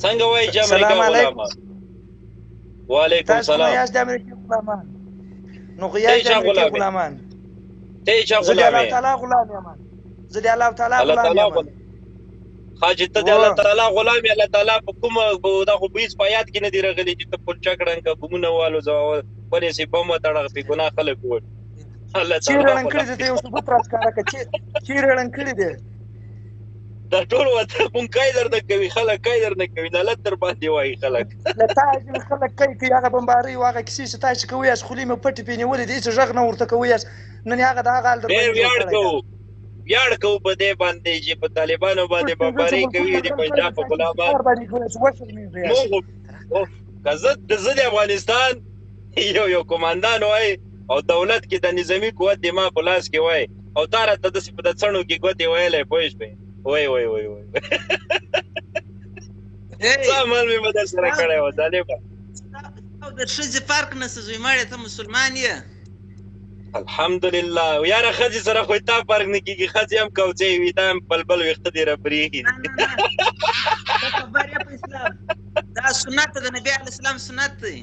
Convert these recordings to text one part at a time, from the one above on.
څنګه وایي چې امریکا غلامان؟ وعلیکم تاسو سلام. یاست د امریکا غلامان. نو خو یاست د امریکا غلامان. ته یې چا زه د الله غلام یې؟ تعالی غلام یم. زه د الله تعالی الله غلام تعالی یم. غلام. حاجی ته د الله تعالی غلام یې. الله تعالی په کومه دا خو بیس په آیات کې نه دی راغلی چې ته پلچه کړنګ بمونه والو ونې سي بم وتړه بې ګناه خلک ووړ. الله تعالی چیرې رنګ کړي دي ته یو ثبوت راښکاره کړه چې چیرې رنګ کړي دي. دا ټول وطن مونږ کای درنه کوي خلک کای درنه کوي نالت در باندې وایي خلک له تا چې خلک کوي چې هغه بمبارۍ او هغه کیسې چې تاسو کوئ یاست خولې مې پټې پې نیولې دي هېڅ غږ نه ورته کوئ یاست نن هغه د هغه حال در باندې ویاړ کوو په دې باندې چې په طالبانو باندې بمبارۍ کوي د پنجاب په غلامان زه د افغانستان یو کمانډان وای او دولت کې د نظامی قوت د ما په لاس کې وای او تا راته داسې په د څڼو کې ګوتې ویلی پوه شوې وای څه عمل مې به در سره کړی و طالبه او د ښځې فرق نشته زوی مړې ته مسلمان یې الحمدلله یاره ښځې سره خو تا فرق نه کېږي ښځې هم کوڅې وي تا هم بلبل ویښته دې ربرېږي خبر یې په اسلام دا سنت د نبي علیه السلام سنت دی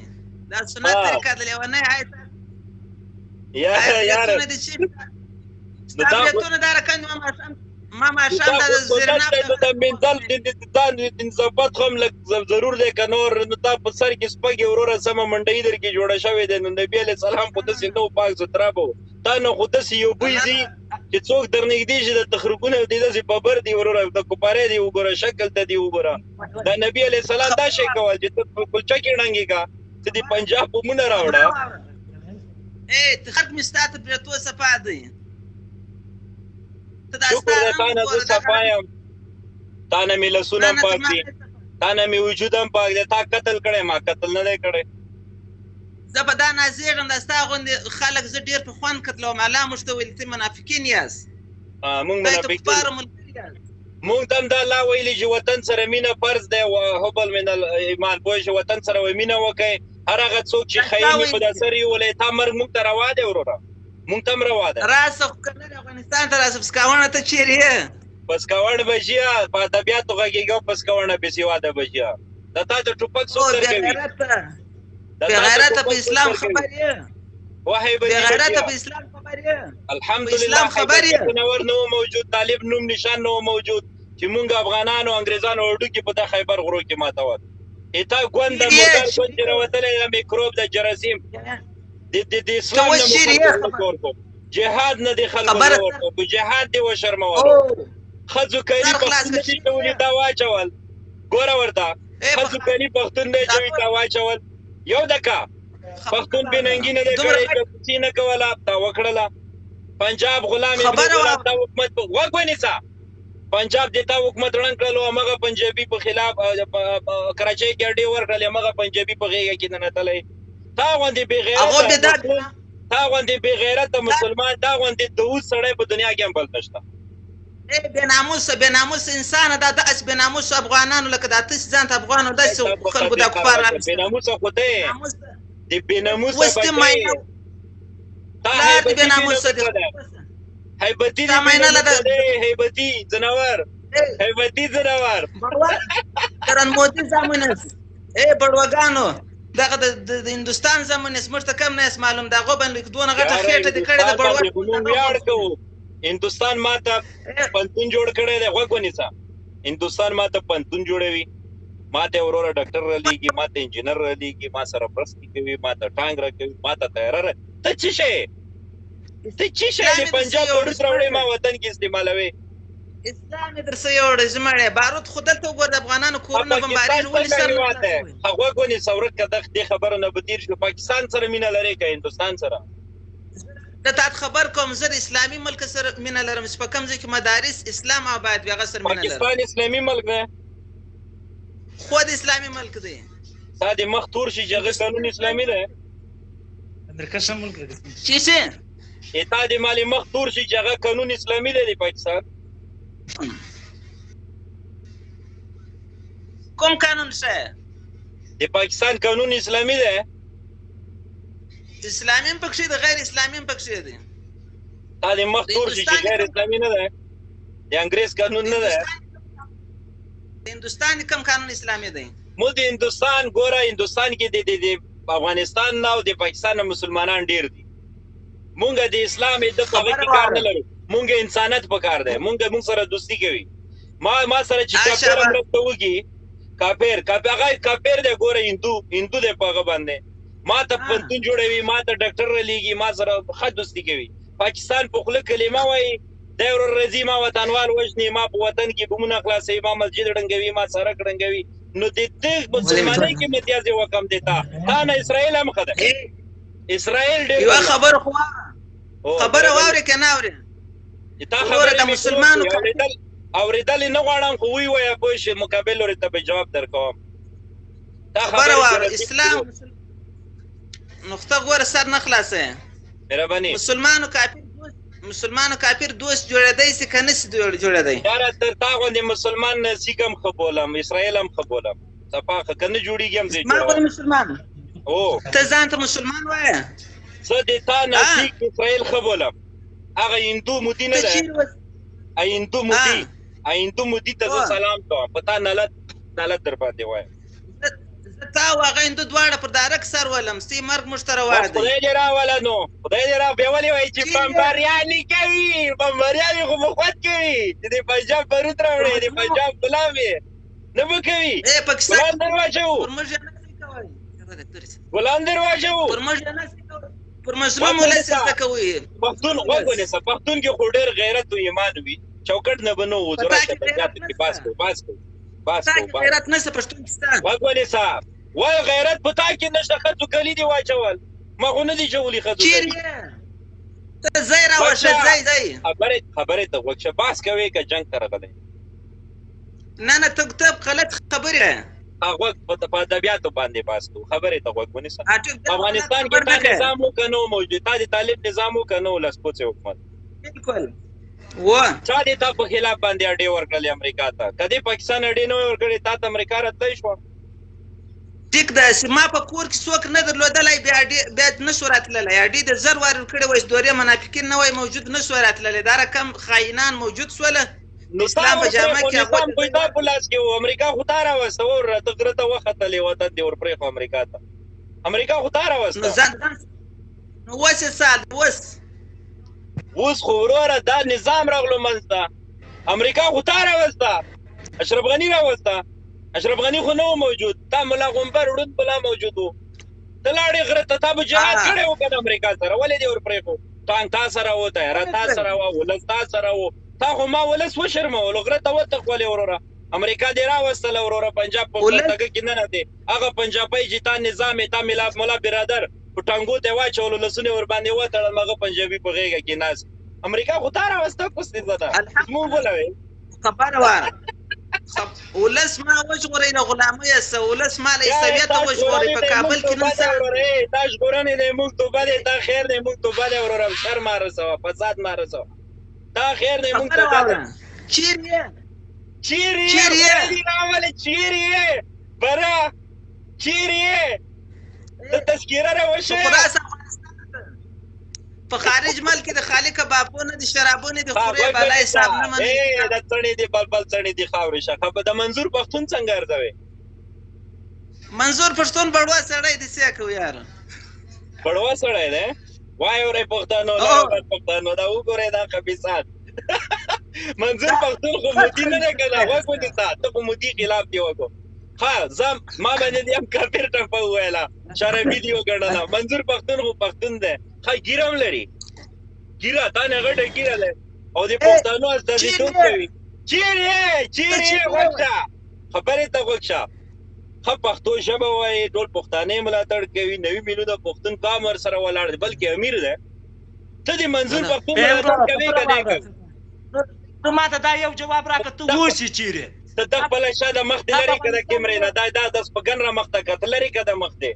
دا سنت طریقه د لیونۍ آیت یاره ستا بریتونه دا رقم ما ماښام دا زیرناب د منزل د نظافت خو هم لږ ضرور دی که نور نو تا په سر کې سپږې وروره سمه منډۍ در کې جوړه شوې دی نو نبي علیه السلام خو داسې نه و پاک سوتره به و تا نو خو داسې یو بوی ځي چې څوک در نږدې شي د تخرګونه دي داسې ببر دي وروره د کوپارې دي وګوره شکل ته دي وګوره د نبي علیه السلام دا شی کول چې ته په کلچه کې ړنګې کا چې د پنجاب بمونه راوړه خلک مې ستا ته پرېتو صفا دی شکر دی تا نه زه صفا یم تا نه مې لاسونه هم پاک دي تا نه مې وجود هم پاک دی تا قتل کړی ما قتل نه دی کړی زه په دا نازېږم دا ستا غوندې خلک زه ډېر په خوند قتلوم الله موږ ته ویل ته منافقین یاست موږ منافقین موږ ته هم دا الله ویلي چې وطن سره مینه فرض دی حب من الایمان پوه شې وطن سره مینه وکړئ هر هغه څوک چې خیل مې په دا سر یولی تا مرګ موږ ته روا دی وروره مونږ ته هم روا ده راسه خو که نه د افغانستان ته راسه پسکاوڼه ته چیرې یې پسکاوڼ بچیه په ادبیاتو غږېږه پسکاوڼه بېسواده بچیه د تا د ټوپک څوک درکوي بېغیرته په اسلام خبر یې وحی بېغیرته په اسلام خبر یې الحمدلله نور نه و موجود طالب نوم نشان نه و موجود چې مونږ افغانانو انګریزانو هډوکي په دا خیبر غرو کې ماتول اتا ګوند د موټر ګوند چې راوتلی د میکروب د جراثیم د اسلام نه مخالفت جهاد نه دی خلکو ته ورکړو جهاد دی وشرمولو ښځو کلي پښتون دی چې ولیدا واچول ګوره ورته ښځو کلي پښتون دی چې ولیدا واچول یو دکه پښتون بې ننګي نه دی کړی جاسوسي نه کوله تا وکړله پنجاب غلام تا حکومت غوږ ونیسه پنجاب د تا حکومت ړنګ کړلو همغه پنجابي په خلاف کراچۍ کې اډې ورکړلې همغه پنجابي په غېږه کې ننوتلی تا غوندې بېغیرته مسلمان تا غوندې دعوس سړی په دنیا کې هم بل نشته بې ناموسه انسانه دا داسې بې ناموسه افغانانو لکه دا تاسې ځان ته افغان او داسې خلکو دا کفار بې ناموسه خو دی د بې ناموسه بچی تا هیبتي هیبتي ځناور هیبتي ځناور کرن مودي زامن بړوګانو دغه د هندوستان زمون اسمر ته کم نه معلوم دا غو باندې دونه غټه خېټه د کړي د بړوګ ویاړ کوو هندوستان ماته پنتون جوړ کړی دی غوږ ونیسه هندوستان ماته پنتون جوړوي ماته وروره ډاکټر رالیږي ماته انجینر رالیږي ما سره مرستې کوي ماته ټانګ راکوي ماته تیاره ته څه شی د پنجاب وړوس راوړې ما وطن کې استعمالوي اسلام در سه یوړې زمړې بارود خو دلته وګور د افغانانو کورونه بمباري ولې سره هغه غونې ثورت کده دې خبره نه بدیر شو پاکستان سره مینه لري که هندوستان سره د تا خبر کوم زه د اسلامي ملک سره مینه لرم چې په کوم ځای کې مدارس اسلام آباد وي هغه سره مینه لرم پاکستان اسلامي ملک دی خو د اسلامي ملک دی تا د مخ تور شي چې هغه قانون اسلامي دی امریکا څه ملک دی چې څه تا د مالې مخ تور شي چې هغه قانون اسلامي دی د پاکستان کوم قانون څه د پاکستان قانون اسلامي دی اسلامي هم پکښې دی غیر اسلامي هم پکښې دی تا د مخ تور شي چې غیر اسلامي نه دی د انګریز قانون نه دی هندوستان کم قانون اسلامي دی مو د هندوستان ګوره هندوستان کې د افغانستان نه او د پاکستان نه مسلمانان ډیر دي مونږ د اسلام د په کې کار نه لرو مونږ انسانیت په کار دی مونږ سره دوستی کوي ما سره چې کافر مرسته وږي کافر دی ګوره هندو دی په هغه باندې ما ته پنتون جوړوي ما ته ډاکټر رلیږي ما سره ښه دوستي کوي پاکستان په خوله کلمه وایي دی ورځي ما وطنوال وژني ما په وطن کې بمونه خلاصوي ما مسجد ړنګوي ما سړک ړنګوي نو د دې مسلمانۍ کې امتیاز یې وکم دی تا نه اسرائیل هم ښه ده اسرائیل ډېر یوه خبره خو خبره واورې که نه اورې تا خبره د مسلمانو اورېدل نه غواړم خو وی وایه پوه شې مقابل ورې ته به جواب درکوم تا خبره واوره اسلام نقطه ګوره سر نه خلاصوې مهرباني مسلمانو کافر دوست جوړېدی سي که نسي جوړېدی یاره تر تا غوندې مسلمان نه سیک هم ښه بولم اسرائیل هم ښه بولم صفا ښه که نه جوړېږي هم ما غوندې مسلمان او ته ځان ته مسلمان وایه څه د تا نه سیک اسرائیل ښه بولم هغه هندو مودي نه ده هندو مودي ته زه سلام کوم په تا نلت در باندې وایم تا او هغه هندو دواړه پر دارک سر ولم ستی مرګ موږ ته روا دی خدای دې راوله نو خدای دې را بیا ولې وایي چې بمباریانې کوي بمباریانې خو مخوت کوي چې د پنجاب بارود راوړی د پنجاب غلام یې نه به کوي غلام در واچوو غلام در واچوو پر مظلوم ولس زده کوي پښتون غوږ ونیسه پښتون کې خو ډېر غیرت و ایمان وي چوکټ نه به نه و ضرورت ته پنجاب کې باس کو غیرت نشته پښتونستان غوږ ونیسه وای غیرت په تا کې نشته ښځو کلي دي واچول ما خو نه دي چولي ښځو چیرې ته ځای راوشه ځای خبرې ته غوږ شه بحث کوې که جنګ ته راغلی نه ته غلط خبرې غوږ په ادبیاتو باندې بحث کوو خبرې ته غوږ ونیسه په افغانستان کې تا نظام و که نه و موجود تا د طالب نظام و که نه و لسپوڅې حکومت بالکل چا دې تا په خلاف باندې اډې ورکړلې امریکا ته که دې پاکستان اډې نه وی ورکړې تا ته امریکا راتلی شوه ټیک ده چې ما په کور کې څوک نه درلودلی بیا نشو راتللی اډې د زر وارد کړی وای دورې منافقین نه وای موجود نشو راتللی دا رقم خاینان موجود سوله اسلام په جامه کې هغوی تا په لاس کې و امریکا خو تا راوسته و ته غره ته وختلې وطن دې ورپرېښو امریکا خو تا راوسته نو اوس یې سال اوس خو وروره دا نظام راغلو منځ ته امریکا خو تا راوسته اشرف غني راوسته اشرف غني خو نه و موجود تا ملا غنبر ړوند بلا موجود و ته لاړې غره ته تا به جهاد کړی و که د امریکا سره ولې دې ورپرېښو ټانک تا سره و طیاره تا سره وه ولس تا سره و تا خو ما ولس وشرمولو غره ته وتښولې وروره امریکا دې راوستله وروره پنجاب په پلتګه کې نه دی هغه پنجابی چې تا نظام یې تا ملا برادر په ټانګو ته یې واچولو لاسونه یې ورباندې وتړل هغه پنجابي په غېږه کې ناست امریکا خو تا راوسته کوستې زده زموږ ولوې خبره وه ولس ما وژغورئ له غلامۍ هسته ولس ما له عیسویت وژغورئ په کابل کې نن سهار دا ژغورنې دی موږ توبه دی دا خیر دی موږ توبه دی وروره شر مه رسوه فساد مه رسوه دا خیر دی موږ توبه دی چیرې یې راولې چیرې یې بره چیرې یې ته تذکیره راوښیه په خارج ملک د خالي کبابونه د شرابونه د خورې بلا حساب نه مني د څڼې دي بلبل څڼې دي خاورې شه د منظور پښتون څنګه ارزوي منظور پښتون بړوا سړی دی څه کوي یار بړوا سړی دی وای اورې پښتانو دا وګورئ دا خبیثات منظور پښتون خو مودي نه دی که نه غوږ ونیسه ته خو مودي خلاف دی وکړو ښه ما باندې دې هم کافر ټپه وویله شرابي دي وګڼله منظور پښتون خو پښتون دی ښه ګیره هم لري ګیره تا نه غټه ګیره لري او د پښتنو استازیتوب کوي چیرې غوږ شه خبرې ته غوږ شه ښه پښتو ژبه وایي ټول پښتانه یې ملاتړ کوي 90 میلیونه پښتون قام ورسره ولاړ دی بلکې امیر دی ته د منظور پښتون ملاتړ کوي که نه کوي ته ماته دا یو جواب راکړه ته اوس یې چیرې ته د خپله شا د مخ دې لرې که د کیمرې نه دا د سپګن را مخ ته که ته لرې که د مخ دی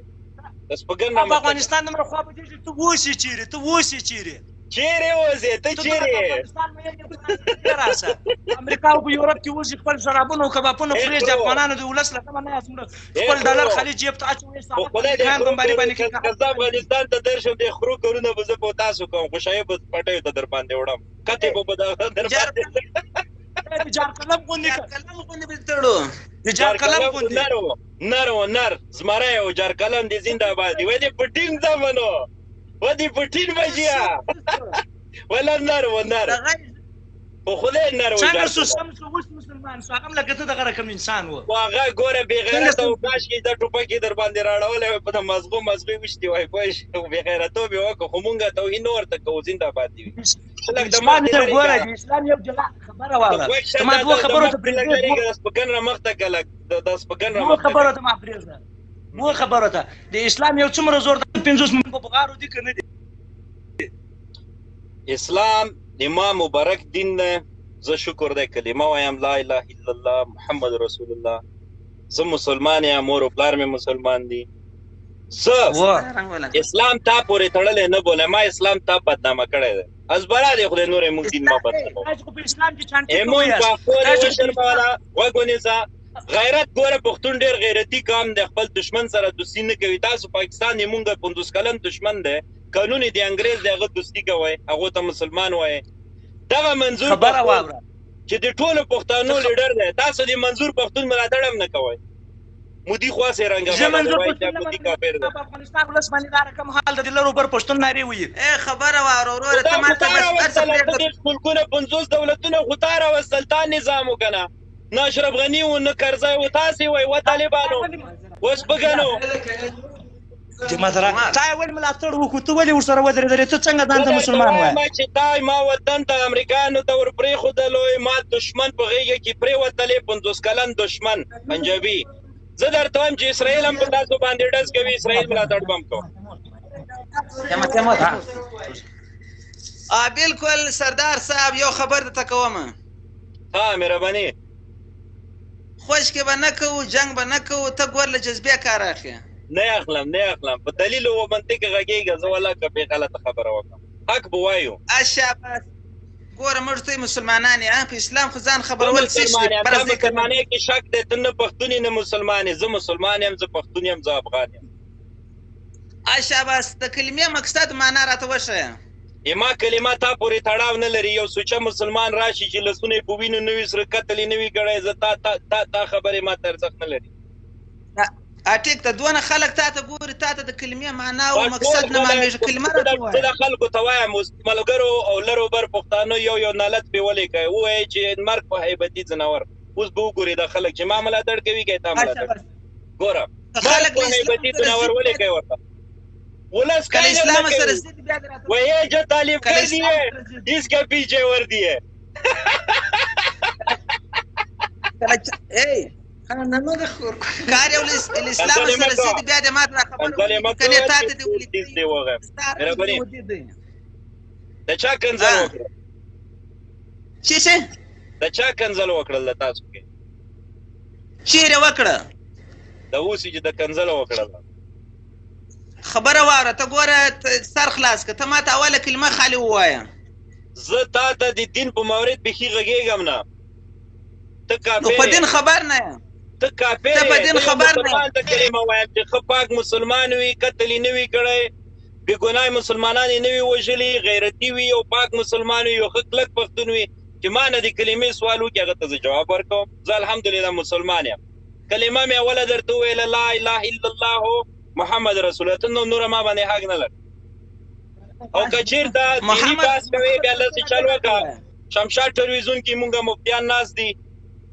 د سپګن را مخ ته افغانستان نمره خوا به دېږي ته اوس یې چیرې چیرې اوسې ته چیرې امریکا او په یورپ کې اوس خپل شرابونه او کبابونه خوري د افغانانو د ولس له کمه نه یې خپل ډالر خلیج جیب ته اچوي که زه افغانستان ته درشم د خرو کارونه به زه په تاسو کوم خوشحایي به پټیو ته در باندې وړم کتې به در باندې د جار قلم غوندې قلم غوندې به تړو د جار قلم غوندې نر زمری او جار قلم دې زنده باد وي دې پټین زمنو و دې پټین بجیا ولا نر په خدای نر و څنګه سو سم سو اوس مسلمان سو هغه لکه ته دغه رقم انسان و هغه ګوره بې غیرته او کاش کې د ټوپکې در باندې راړولې په مزغو وشتي وای پوه شو بې غیرتوب یې وکړو خو مونږ توهین نه ورته کوو زنده باد دي وي اسلام ګوره د اسلام یو جلا خبره واوره ما دوه خبرو ته پرېږدې سپکن رامخته که لږ د سپکن رامخته خبرو ته ما پرېږده دوه خبرو ته د اسلام یو څومره زور د 50 په بغارو دي که نه دي اسلام امام مبارک دین نه زه شکر دی کلمه وایم لا اله الا الله محمد رسول الله زه مسلمان یم مور او پلار مې مسلمان دي زه اسلام تا پورې تړلی نه بولم ما اسلام تا بدنامه کړی دی ازبره دی خدای نور موږ دین ما بدنامه غوږ ونیسه غیرت ګوره پښتون ډېر غیرتي قام دی خپل دشمن سره دوستي نه کوي تاسو پاکستان یې مونږ 50 کلن دشمن دی قانون دی انګریز دی هغه دوستي کوئ هغو ته مسلمان وایي دغه منظور خبره واوره چې د ټولو پښتنو لیډر دی تاسو د منظور پښتون ملاتړ هم نه کوئ مودي خواصې رنګه زه منظور پښتون په افغانستان ولس باندې دا رقم حال د لرو بر پښتون نارې وي خبره واوره وروره ته ماته بس ملکونه 50 دولتونه خو تا راوستل تا نظام وکنه نه اشرف غني و نه کرزی و تاسې وای و طالبانو اوس بګنو تا یې ولې ملاتړ وکړو ته ولې ورسره ودرېدلې ته څنګه ځان ته مسلمان وایې چې تا ما وطن ته امریکایانو ته ور پرېښودلو ما دشمن په غېږه کې پرېوتلې 50 کلن دشمن پنجابي زه درته وایم چې اسرائیل هم په تاسو باندې ډز کوي اسرائیل ملاتړ به هم کوم بالکل سردار صاحب یو خبر درته کوم ها مهرباني خوش کې به نه کوو جنګ به نه کوو ته ګور له جذبې کار اخلې نه اخلم په دلیل او منطق غږیږه زه ولا کبه غلطه خبره وکم حق بو وایو اشابه ګوره موږ ته مسلمانان یې په اسلام خو ځان خبرول څه شي پر مسلمانۍ کې شک دی ته نه پښتون نه مسلمان زه مسلمان یم زه پښتون یم زه افغان یم اشابه د کلمې مقصد معنا راته وښیه ما کلمه تا پورې تړاو نه لري یو سوچه مسلمان راشي چې لسونه په وینو نوي سره قتل نوي کړی زه تا خبرې ما ته ارزښت نه لري ټیک ته دونه خلک تا ته ګوري تا ته د کلمې معنا او مقصد نه معلومیږي کلمه راته وایه زه د خلکو ته وایم ملګرو او لرو بر پښتانه یو نالت پې ولیکئ ووایئ چې مرګ په هیبتي ځناور اوس به وګورئ دا خلک چې ما ملاتړ کوي که تا ملاتړ ګوره مرګ په هیبتي ځناور ولیکئ ورته ولس کله اسلام سره ضد بیا راته وایي جو طالب کر دیے اس کے پیچھے ور دیے نو د خور کار یو الاسلام سره ضد بیا د مات را خبره کنه تا ته دی وغه مهرباني د چا کنځل وکړه څه د چا کنځل وکړل تاسو کې چیرې وکړه د اوسې چې د کنځل وکړل خبره واوره ته ګوره سر خلاص که ته ما ته اوله کلمه خالي ووایه زه تا ته د دین په مورد بیخي غږېږم نه ته کافر په دین خبر نه یم ته کافر ته په دین خبر نه یم ته کلمه وایم چې ښه پاک مسلمان وي قتل یې نه وي کړی بې ګناه مسلمانان یې نه وي وژلي غیرتي وي او پاک مسلمان وي یو ښه کلک پښتون وي چې ما نه د کلمې سوال وکړي هغه ته زه جواب ورکوم زه الحمدلله مسلمان یم کلمه مې اوله درته وویله لا اله الا الله محمد رسول الله ته نوره ما باندې حق نه لري او که چېرته دیني بحث کوې بیا لسې چل وکړه شمشاد ټلویزیون کې مونږ مفتیان ناست دي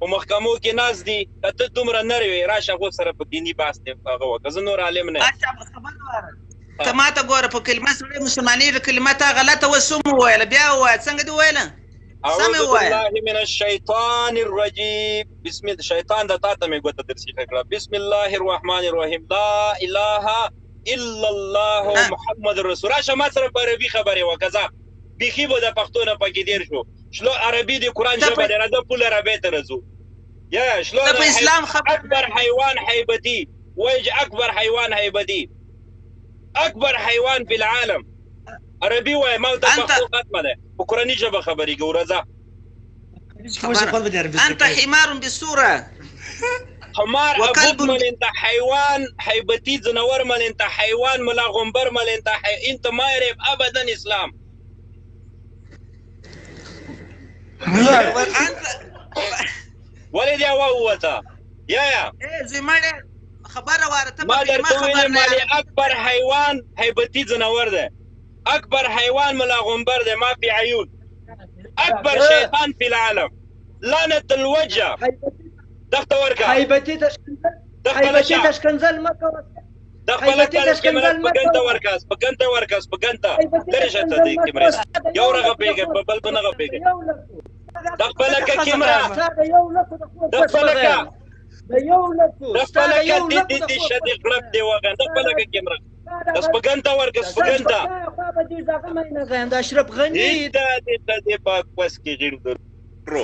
په محکمو کې ناست دي که ته دومره نرې وې راشه هغو سره په دیني بحث هغه وکړه زه نور عالم نه ته ما ته ګوره په کلمه سړی مسلمانېږي کلمه تا غلطه وه څه مو وویله بیا ووایه څنګه دې وویله اعوذ بالله من الشیطان الرجیم بسم الله شیطان د تا ته مې ګوته درسیخه کړه بسم الله الرحمن الرحیم لا اله الا الله محمد رسول راشه ما سره په عربي خبرې وکړه ځه بیخي به د پښتو نه پکې دېر شو شلو عربي د قرآن ژبه دی راځه پول عربۍ ته رځو یا شلو په اسلام خبر اکبر حیوان حیبتي وایي اکبر حیوان حیبتي اکبر حیوان فی العالم عربي وایي ما ته پښتو ختمه ده په قرآني ژبه خبرې کوو راځه انت حمار بالصوره حمار ابوك من انت حيوان حيبتي زنور من انت حيوان ملا غنبر من انت ما يعرف ابدا اسلام ولې دی ووته یا زمړ خبره واره ته ما په درته ویلې مالې اکبر حیوان هیبتي ځناور دی اکبر حیوان ملا غنبر دی ما فی عیون اکبر شیطان فی العالم لعنت الوجه دغته ورکه هیبتي تشکنزل مه کوه دخلك الكاميرا بقنتا وركاس بقنتا درجة دي كاميرا يورا غبيك ببلبنا غبيك دخلك الكاميرا دخلك دي شدي قلب دي واغان دخلك الكاميرا بس بقنتا وركاس بقنتا اشرف غني دي باك واسكي غير